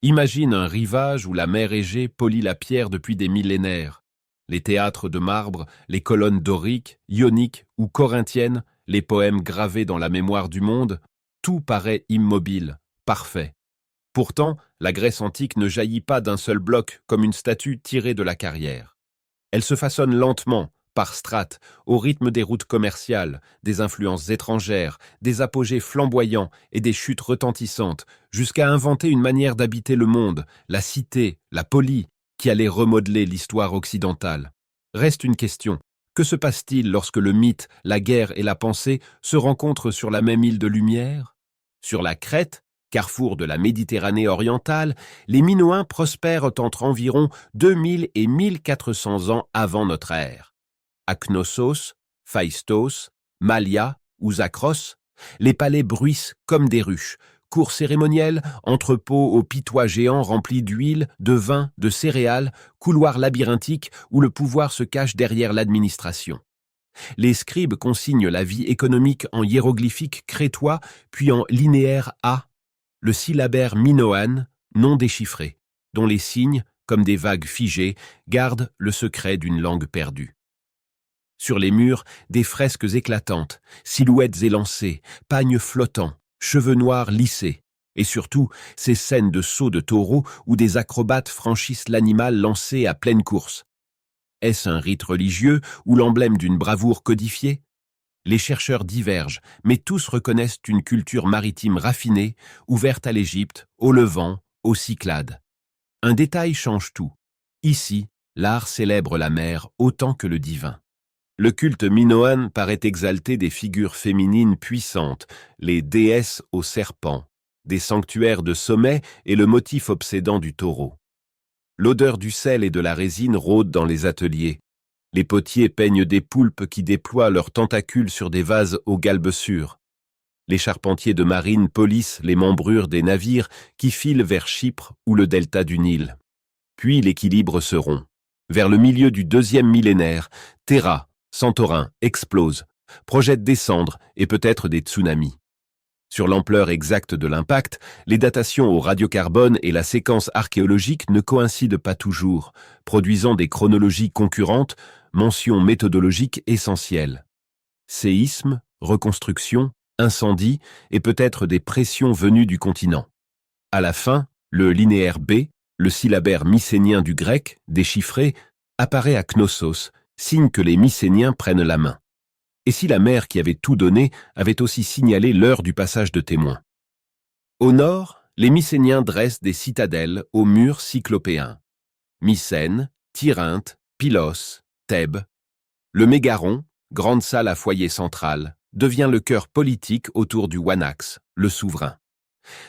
Imagine un rivage où la mer Égée polit la pierre depuis des millénaires. Les théâtres de marbre, les colonnes doriques, ioniques ou corinthiennes, les poèmes gravés dans la mémoire du monde, tout paraît immobile, parfait. Pourtant, la Grèce antique ne jaillit pas d'un seul bloc comme une statue tirée de la carrière. Elle se façonne lentement, par strates, au rythme des routes commerciales, des influences étrangères, des apogées flamboyants et des chutes retentissantes, jusqu'à inventer une manière d'habiter le monde, la cité, la polis, qui allait remodeler l'histoire occidentale. Reste une question. Que se passe-t-il lorsque le mythe, la guerre et la pensée se rencontrent sur la même île de lumière? Sur la Crète, carrefour de la Méditerranée orientale, les Minoens prospèrent entre environ 2000 et 1400 ans avant notre ère. À Knossos, Phaistos, Malia ou Zakros, les palais bruissent comme des ruches, cours cérémonielles, entrepôts aux pitois géants remplis d'huile, de vin, de céréales, couloirs labyrinthiques où le pouvoir se cache derrière l'administration. Les scribes consignent la vie économique en hiéroglyphique crétois puis en linéaire A, le syllabaire minoan, non déchiffré, dont les signes, comme des vagues figées, gardent le secret d'une langue perdue. Sur les murs, des fresques éclatantes, silhouettes élancées, pagnes flottants, cheveux noirs lissés, et surtout ces scènes de sauts de taureaux où des acrobates franchissent l'animal lancé à pleine course. Est-ce un rite religieux ou l'emblème d'une bravoure codifiée? Les chercheurs divergent, mais tous reconnaissent une culture maritime raffinée, ouverte à l'Égypte, au Levant, aux Cyclades. Un détail change tout. Ici, l'art célèbre la mer autant que le divin. Le culte minoen paraît exalter des figures féminines puissantes, les déesses aux serpents, des sanctuaires de sommet et le motif obsédant du taureau. L'odeur du sel et de la résine rôde dans les ateliers. Les potiers peignent des poulpes qui déploient leurs tentacules sur des vases aux galbes sûres. Les charpentiers de marine polissent les membrures des navires qui filent vers Chypre ou le delta du Nil. Puis l'équilibre se rompt. Vers le milieu du 2e millénaire, Terra, Santorin, explose, projette des cendres et peut-être des tsunamis. Sur l'ampleur exacte de l'impact, les datations au radiocarbone et la séquence archéologique ne coïncident pas toujours, produisant des chronologies concurrentes, mentions méthodologiques essentielles. Séisme, reconstruction, incendie et peut-être des pressions venues du continent. À la fin, le linéaire B, le syllabaire mycénien du grec, déchiffré, apparaît à Knossos, signe que les Mycéniens prennent la main. Et si la mer qui avait tout donné avait aussi signalé l'heure du passage de témoins? Au nord, les Mycéniens dressent des citadelles aux murs cyclopéens. Mycène, Tyrinthe, Pylos, Thèbes. Le Mégaron, grande salle à foyer central, devient le cœur politique autour du Wanax, le souverain.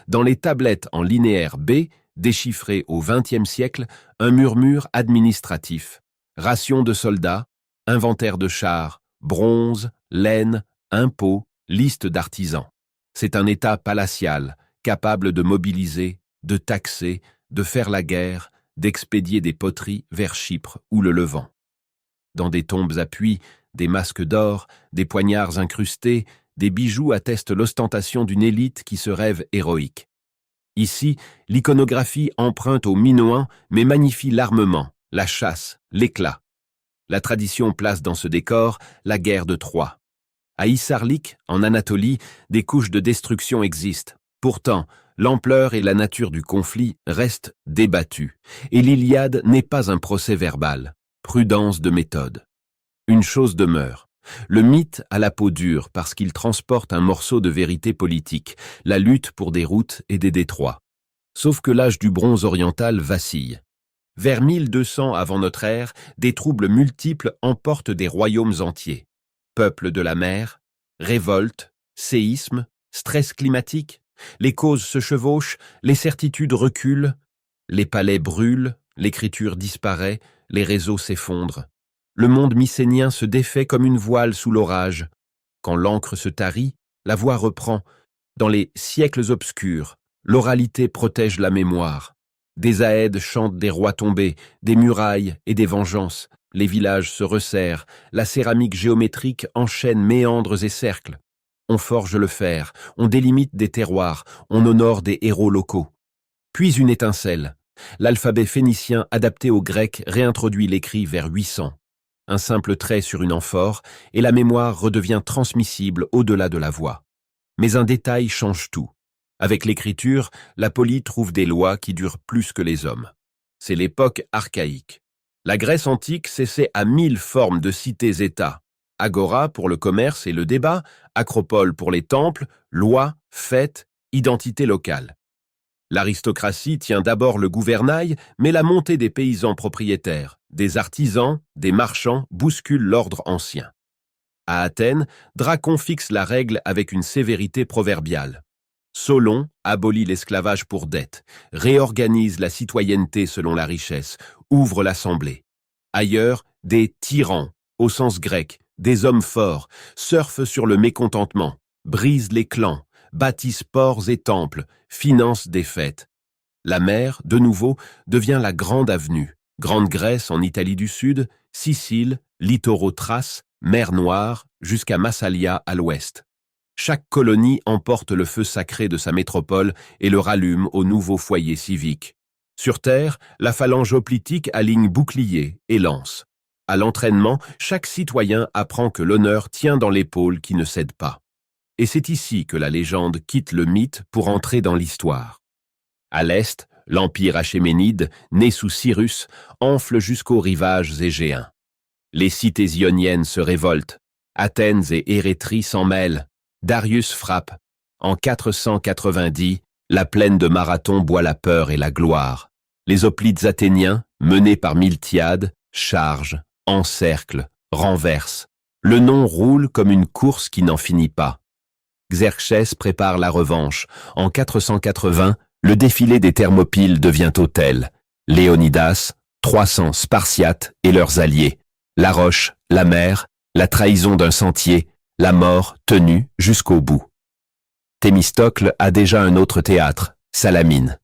Dans les tablettes en linéaire B, déchiffrées au XXe siècle, un murmure administratif. Rations de soldats, inventaire de chars, bronze, laine, impôts, liste d'artisans. C'est un État palatial, capable de mobiliser, de taxer, de faire la guerre, d'expédier des poteries vers Chypre ou le Levant. Dans des tombes à puits, des masques d'or, des poignards incrustés, des bijoux attestent l'ostentation d'une élite qui se rêve héroïque. Ici, l'iconographie emprunte aux Minoens mais magnifie l'armement, la chasse, l'éclat. La tradition place dans ce décor la guerre de Troie. À Issarlik, en Anatolie, des couches de destruction existent. Pourtant, l'ampleur et la nature du conflit restent débattues, et l'Iliade n'est pas un procès verbal. Prudence de méthode. Une chose demeure. Le mythe a la peau dure parce qu'il transporte un morceau de vérité politique, la lutte pour des routes et des détroits. Sauf que l'âge du bronze oriental vacille. Vers 1200 avant notre ère, des troubles multiples emportent des royaumes entiers. Peuples de la mer, révoltes, séismes, stress climatique, les causes se chevauchent, les certitudes reculent, les palais brûlent, l'écriture disparaît, les réseaux s'effondrent. Le monde mycénien se défait comme une voile sous l'orage. Quand l'encre se tarit, la voix reprend. Dans les siècles obscurs, l'oralité protège la mémoire. Des aèdes chantent des rois tombés, des murailles et des vengeances. Les villages se resserrent, la céramique géométrique enchaîne méandres et cercles. On forge le fer, on délimite des terroirs, on honore des héros locaux. Puis une étincelle. L'alphabet phénicien adapté au grec réintroduit l'écrit vers 800. Un simple trait sur une amphore et la mémoire redevient transmissible au-delà de la voix. Mais un détail change tout. Avec l'écriture, la polis trouve des lois qui durent plus que les hommes. C'est l'époque archaïque. La Grèce antique s'essaie à 1000 formes de cités-États. Agora pour le commerce et le débat, acropole pour les temples, lois, fêtes, identité locale. L'aristocratie tient d'abord le gouvernail, mais la montée des paysans propriétaires, des artisans, des marchands bouscule l'ordre ancien. À Athènes, Dracon fixe la règle avec une sévérité proverbiale. Solon abolit l'esclavage pour dette, réorganise la citoyenneté selon la richesse, ouvre l'assemblée. Ailleurs, des tyrans, au sens grec, des hommes forts, surfent sur le mécontentement, brisent les clans, bâtissent ports et temples, financent des fêtes. La mer, de nouveau, devient la grande avenue. Grande Grèce en Italie du Sud, Sicile, littoraux Thrace, mer Noire, jusqu'à Massalia à l'ouest. Chaque colonie emporte le feu sacré de sa métropole et le rallume au nouveau foyer civique. Sur terre, la phalange hoplitique aligne boucliers et lances. À l'entraînement, chaque citoyen apprend que l'honneur tient dans l'épaule qui ne cède pas. Et c'est ici que la légende quitte le mythe pour entrer dans l'histoire. À l'est, l'empire achéménide, né sous Cyrus, enfle jusqu'aux rivages égéens. Les cités ioniennes se révoltent. Athènes et Érétrie s'en mêlent. Darius frappe. En 490, la plaine de Marathon boit la peur et la gloire. Les hoplites athéniens, menés par Miltiade, chargent, encerclent, renversent. Le nom roule comme une course qui n'en finit pas. Xerxès prépare la revanche. En 480, le défilé des Thermopyles devient autel. Léonidas, 300 Spartiates et leurs alliés. La roche, la mer, la trahison d'un sentier, la mort tenue jusqu'au bout. Thémistocle a déjà un autre théâtre, Salamine.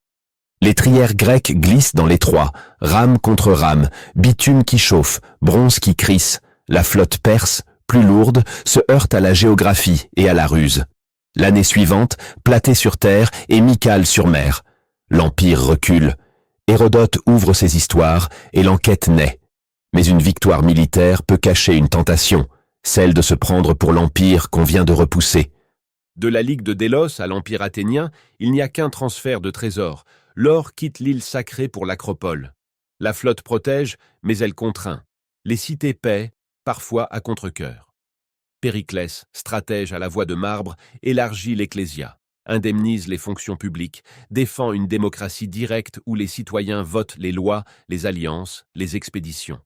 Les trières grecques glissent dans l'étroit, rame contre rame, bitume qui chauffe, bronze qui crisse. La flotte perse, plus lourde, se heurte à la géographie et à la ruse. L'année suivante, Platée sur terre et Mycale sur mer. L'Empire recule. Hérodote ouvre ses histoires et l'enquête naît. Mais une victoire militaire peut cacher une tentation, celle de se prendre pour l'Empire qu'on vient de repousser. De la Ligue de Délos à l'Empire athénien, il n'y a qu'un transfert de trésors. L'or quitte l'île sacrée pour l'Acropole. La flotte protège, mais elle contraint. Les cités paient, parfois à contre-cœur. Périclès, stratège à la voix de marbre, élargit l'ecclésia, indemnise les fonctions publiques, défend une démocratie directe où les citoyens votent les lois, les alliances, les expéditions.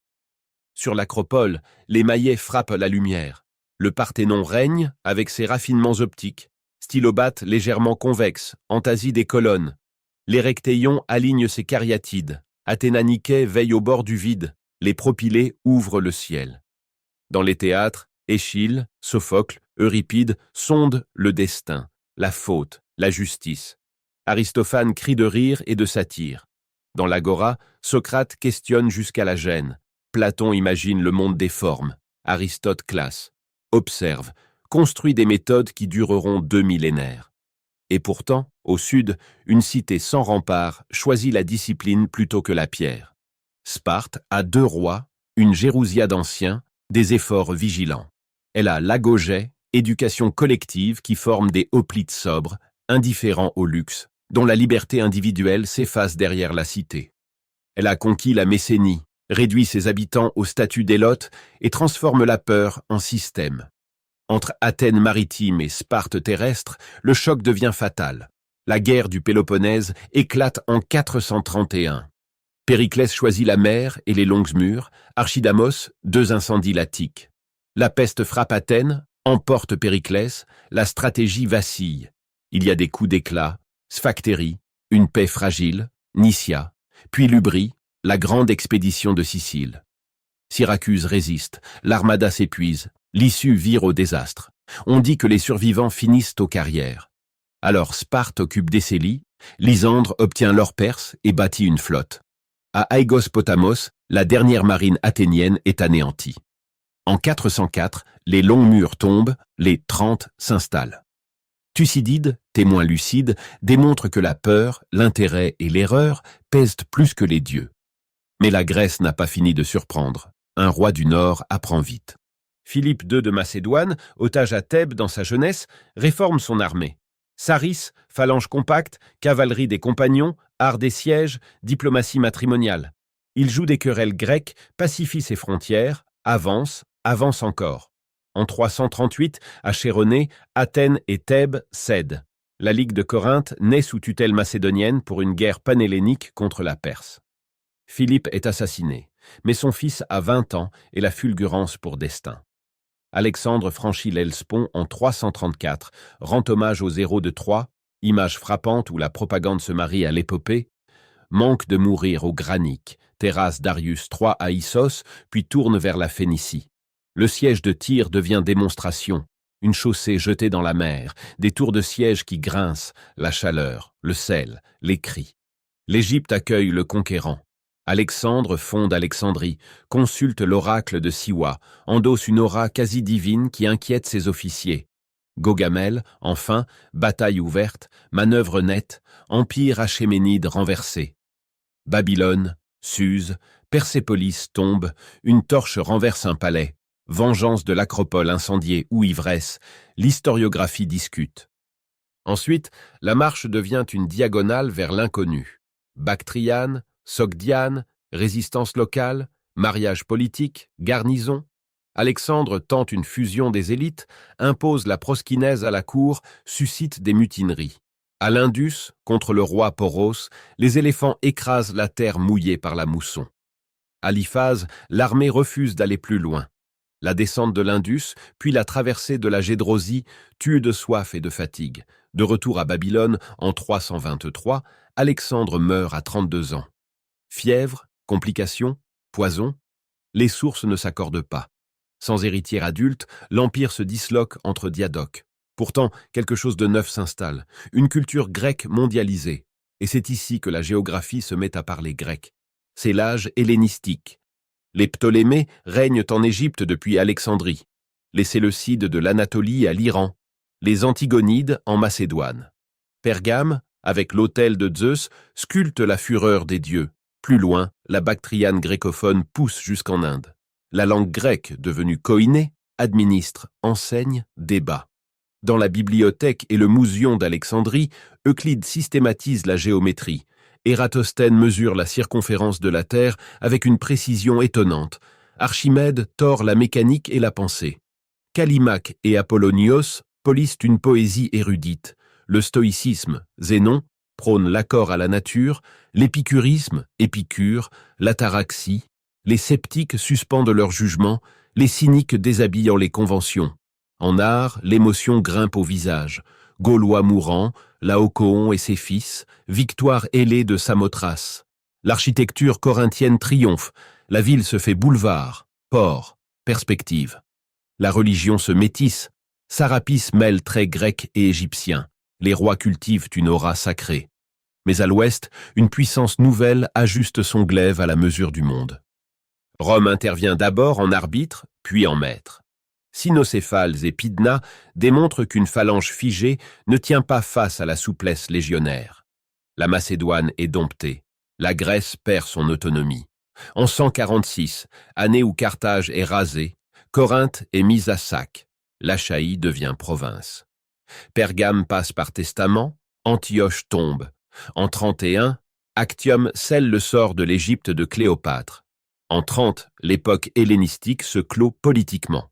Sur l'Acropole, les maillets frappent la lumière. Le Parthénon règne avec ses raffinements optiques, stylobates légèrement convexes, entasie des colonnes. L'Érectéion aligne ses cariatides, Athénaniquet veille au bord du vide, les propylées ouvrent le ciel. Dans les théâtres, Échille, Sophocle, Euripide sondent le destin, la faute, la justice. Aristophane crie de rire et de satire. Dans l'Agora, Socrate questionne jusqu'à la gêne. Platon imagine le monde des formes. Aristote classe, observe, construit des méthodes qui dureront 2 millénaires. Et pourtant, au sud, une cité sans rempart choisit la discipline plutôt que la pierre. Sparte a 2 rois, une Gérousia d'anciens, des efforts vigilants. Elle a l'agogé, éducation collective qui forme des hoplites sobres, indifférents au luxe, dont la liberté individuelle s'efface derrière la cité. Elle a conquis la Messénie, réduit ses habitants au statut d'élotes et transforme la peur en système. Entre Athènes maritime et Sparte terrestre, le choc devient fatal. La guerre du Péloponnèse éclate en 431. Périclès choisit la mer et les longues murs, Archidamos, 2 incendies latiques. La peste frappe Athènes, emporte Périclès, la stratégie vacille. Il y a des coups d'éclat, Sphactérie, une paix fragile, Nicia, puis Lubrie, la grande expédition de Sicile. Syracuse résiste, l'armada s'épuise, l'issue vire au désastre. On dit que les survivants finissent aux carrières. Alors Sparte occupe Décélie, Lysandre obtient l'or perse et bâtit une flotte. À Aigos Potamos, la dernière marine athénienne est anéantie. En 404, les longs murs tombent, les 30 s'installent. Thucydide, témoin lucide, démontre que la peur, l'intérêt et l'erreur pèsent plus que les dieux. Mais la Grèce n'a pas fini de surprendre. Un roi du Nord apprend vite. Philippe II de Macédoine, otage à Thèbes dans sa jeunesse, réforme son armée. Saris, phalange compacte, cavalerie des compagnons, art des sièges, diplomatie matrimoniale. Il joue des querelles grecques, pacifie ses frontières, avance encore. En 338, à Chéronée, Athènes et Thèbes cèdent. La Ligue de Corinthe naît sous tutelle macédonienne pour une guerre panhellénique contre la Perse. Philippe est assassiné, mais son fils a 20 ans et la fulgurance pour destin. Alexandre franchit l'Hellespont en 334, rend hommage aux héros de Troie, image frappante où la propagande se marie à l'épopée, manque de mourir au Granique, terrasse Darius III à Issos, puis tourne vers la Phénicie. Le siège de Tyr devient démonstration, une chaussée jetée dans la mer, des tours de siège qui grincent, la chaleur, le sel, les cris. L'Égypte accueille le conquérant. Alexandre fonde Alexandrie, consulte l'oracle de Siwa, endosse une aura quasi divine qui inquiète ses officiers. Gaugamel, enfin, bataille ouverte, manœuvre nette, empire achéménide renversé. Babylone, Suse, Persépolis tombe, une torche renverse un palais, vengeance de l'acropole incendiée ou ivresse, l'historiographie discute. Ensuite, la marche devient une diagonale vers l'inconnu. Bactriane, Sogdiane, résistance locale, mariage politique, garnison. Alexandre tente une fusion des élites, impose la proskynaise à la cour, suscite des mutineries. À l'Indus, contre le roi Poros, les éléphants écrasent la terre mouillée par la mousson. À l'Iphase, l'armée refuse d'aller plus loin. La descente de l'Indus, puis la traversée de la Gédrosie, tue de soif et de fatigue. De retour à Babylone, en 323, Alexandre meurt à 32 ans. Fièvre, complications, poison, les sources ne s'accordent pas. Sans héritier adulte, l'empire se disloque entre diadoques. Pourtant, quelque chose de neuf s'installe, une culture grecque mondialisée. Et c'est ici que la géographie se met à parler grec. C'est l'âge hellénistique. Les Ptolémées règnent en Égypte depuis Alexandrie. Les Séleucides de l'Anatolie à l'Iran. Les Antigonides en Macédoine. Pergame, avec l'autel de Zeus, sculpte la fureur des dieux. Plus loin, la bactriane grécophone pousse jusqu'en Inde. La langue grecque, devenue koiné, administre, enseigne, débat. Dans la bibliothèque et le Mousion d'Alexandrie, Euclide systématise la géométrie. Ératosthène mesure la circonférence de la Terre avec une précision étonnante. Archimède tord la mécanique et la pensée. Callimaque et Apollonios polissent une poésie érudite. Le stoïcisme, Zénon, prône l'accord à la nature, l'épicurisme, Épicure, l'ataraxie, les sceptiques suspendent leur jugement, les cyniques déshabillant les conventions. En art, l'émotion grimpe au visage. Gaulois mourant, Laocoon et ses fils, victoire ailée de Samothrace. L'architecture corinthienne triomphe, la ville se fait boulevard, port, perspective. La religion se métisse, Sarapis mêle traits grecs et égyptiens. Les rois cultivent une aura sacrée. Mais à l'ouest, une puissance nouvelle ajuste son glaive à la mesure du monde. Rome intervient d'abord en arbitre, puis en maître. Cynocéphales et Pydna démontrent qu'une phalange figée ne tient pas face à la souplesse légionnaire. La Macédoine est domptée. La Grèce perd son autonomie. En 146, année où Carthage est rasée, Corinthe est mise à sac. L'Achaïe devient province. Pergame passe par testament, Antioche tombe. En 31, Actium scelle le sort de l'Égypte de Cléopâtre. En 30, l'époque hellénistique se clôt politiquement.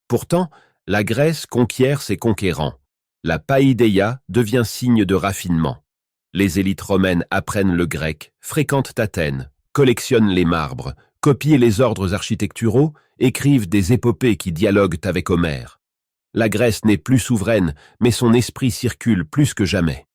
Pourtant, la Grèce conquiert ses conquérants. La païdéia devient signe de raffinement. Les élites romaines apprennent le grec, fréquentent Athènes, collectionnent les marbres, copient les ordres architecturaux, écrivent des épopées qui dialoguent avec Homère. La Grèce n'est plus souveraine, mais son esprit circule plus que jamais.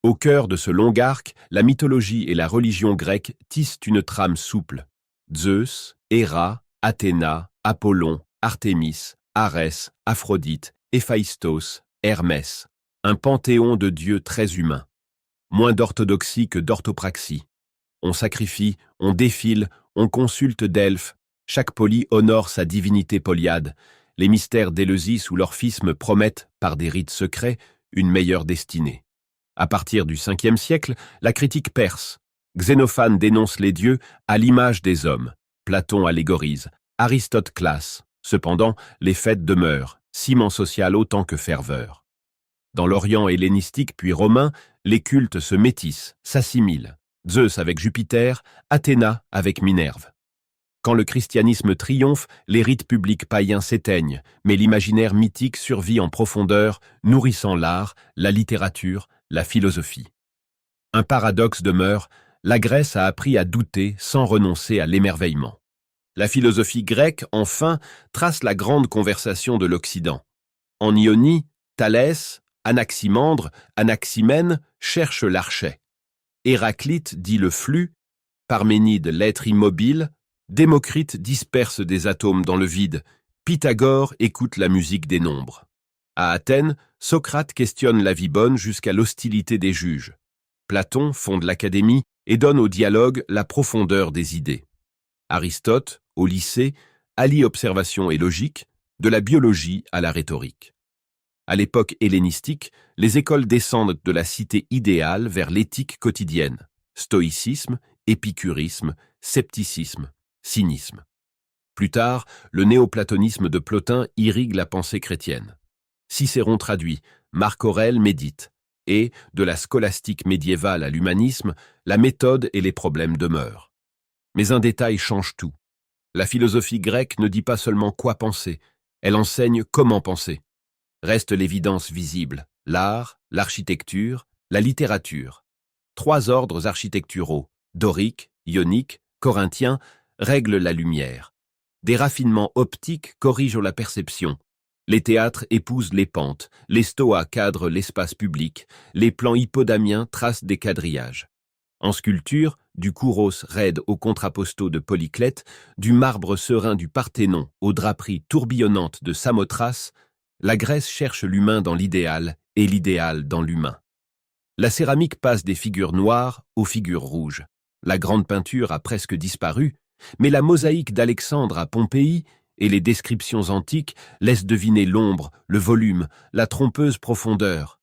Au cœur de ce long arc, la mythologie et la religion grecque tissent une trame souple. Zeus, Héra, Athéna, Apollon, Artémis, Arès, Aphrodite, Héphaïstos, Hermès. Un panthéon de dieux très humain. Moins d'orthodoxie que d'orthopraxie. On sacrifie, on défile, on consulte Delphes. Chaque poli honore sa divinité Poliade. Les mystères d'Éleusis ou l'orphisme promettent, par des rites secrets, une meilleure destinée. À partir du 5e siècle, la critique perce. Xénophane dénonce les dieux à l'image des hommes. Platon allégorise. Aristote classe. Cependant, les fêtes demeurent, ciment social autant que ferveur. Dans l'Orient hellénistique puis romain, les cultes se métissent, s'assimilent. Zeus avec Jupiter, Athéna avec Minerve. Quand le christianisme triomphe, les rites publics païens s'éteignent, mais l'imaginaire mythique survit en profondeur, nourrissant l'art, la littérature, la philosophie. Un paradoxe demeure, la Grèce a appris à douter sans renoncer à l'émerveillement. La philosophie grecque, enfin, trace la grande conversation de l'Occident. En Ionie, Thalès, Anaximandre, Anaximène cherchent l'archet. Héraclite dit le flux, Parménide l'être immobile, Démocrite disperse des atomes dans le vide, Pythagore écoute la musique des nombres. À Athènes, Socrate questionne la vie bonne jusqu'à l'hostilité des juges. Platon fonde l'Académie et donne au dialogue la profondeur des idées. Aristote, au lycée, allie observation et logique, de la biologie à la rhétorique. À l'époque hellénistique, les écoles descendent de la cité idéale vers l'éthique quotidienne, stoïcisme, épicurisme, scepticisme, cynisme. Plus tard, le néoplatonisme de Plotin irrigue la pensée chrétienne. Cicéron traduit, Marc Aurèle médite, et, de la scolastique médiévale à l'humanisme, la méthode et les problèmes demeurent. Mais un détail change tout. La philosophie grecque ne dit pas seulement quoi penser, elle enseigne comment penser. Reste l'évidence visible, l'art, l'architecture, la littérature. 3 ordres architecturaux, dorique, ionique, corinthien, règlent la lumière. Des raffinements optiques corrigent la perception. Les théâtres épousent les pentes, les stoas cadrent l'espace public, les plans hippodamiens tracent des quadrillages. En sculpture, du kouros raide au contrapposto de Polyclète, du marbre serein du Parthénon aux draperies tourbillonnantes de Samothrace, la Grèce cherche l'humain dans l'idéal et l'idéal dans l'humain. La céramique passe des figures noires aux figures rouges. La grande peinture a presque disparu, mais la mosaïque d'Alexandre à Pompéi et les descriptions antiques laissent deviner l'ombre, le volume, la trompeuse profondeur.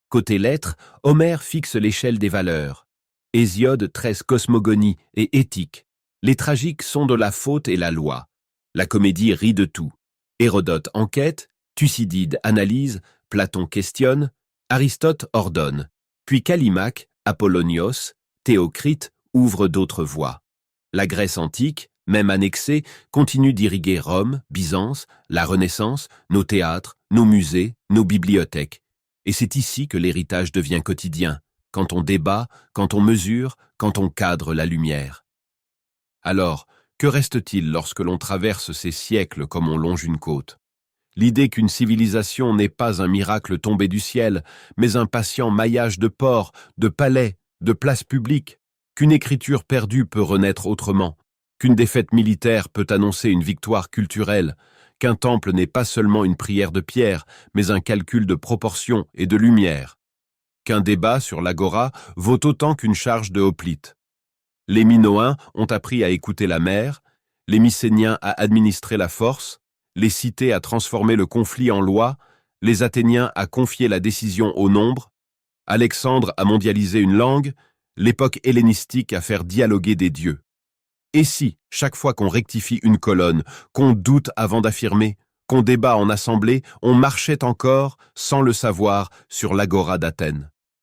Côté lettres, Homère fixe l'échelle des valeurs. Hésiode tresse cosmogonie et éthique. Les tragiques sont de la faute et la loi. La comédie rit de tout. Hérodote enquête, Thucydide analyse, Platon questionne, Aristote ordonne. Puis Callimaque, Apollonios, Théocrite ouvrent d'autres voies. La Grèce antique, même annexée, continue d'irriguer Rome, Byzance, la Renaissance, nos théâtres, nos musées, nos bibliothèques. Et c'est ici que l'héritage devient quotidien, quand on débat, quand on mesure, quand on cadre la lumière. Alors, que reste-t-il lorsque l'on traverse ces siècles comme on longe une côte? L'idée qu'une civilisation n'est pas un miracle tombé du ciel, mais un patient maillage de ports, de palais, de places publiques, qu'une écriture perdue peut renaître autrement, qu'une défaite militaire peut annoncer une victoire culturelle, qu'un temple n'est pas seulement une prière de pierre, mais un calcul de proportion et de lumière, qu'un débat sur l'agora vaut autant qu'une charge de hoplite. Les Minoens ont appris à écouter la mer, les Mycéniens à administrer la force, les cités à transformer le conflit en loi, les Athéniens à confier la décision au nombre, Alexandre à mondialiser une langue, l'époque hellénistique à faire dialoguer des dieux. Et si, chaque fois qu'on rectifie une colonne, qu'on doute avant d'affirmer, qu'on débat en assemblée, on marchait encore, sans le savoir, sur l'agora d'Athènes?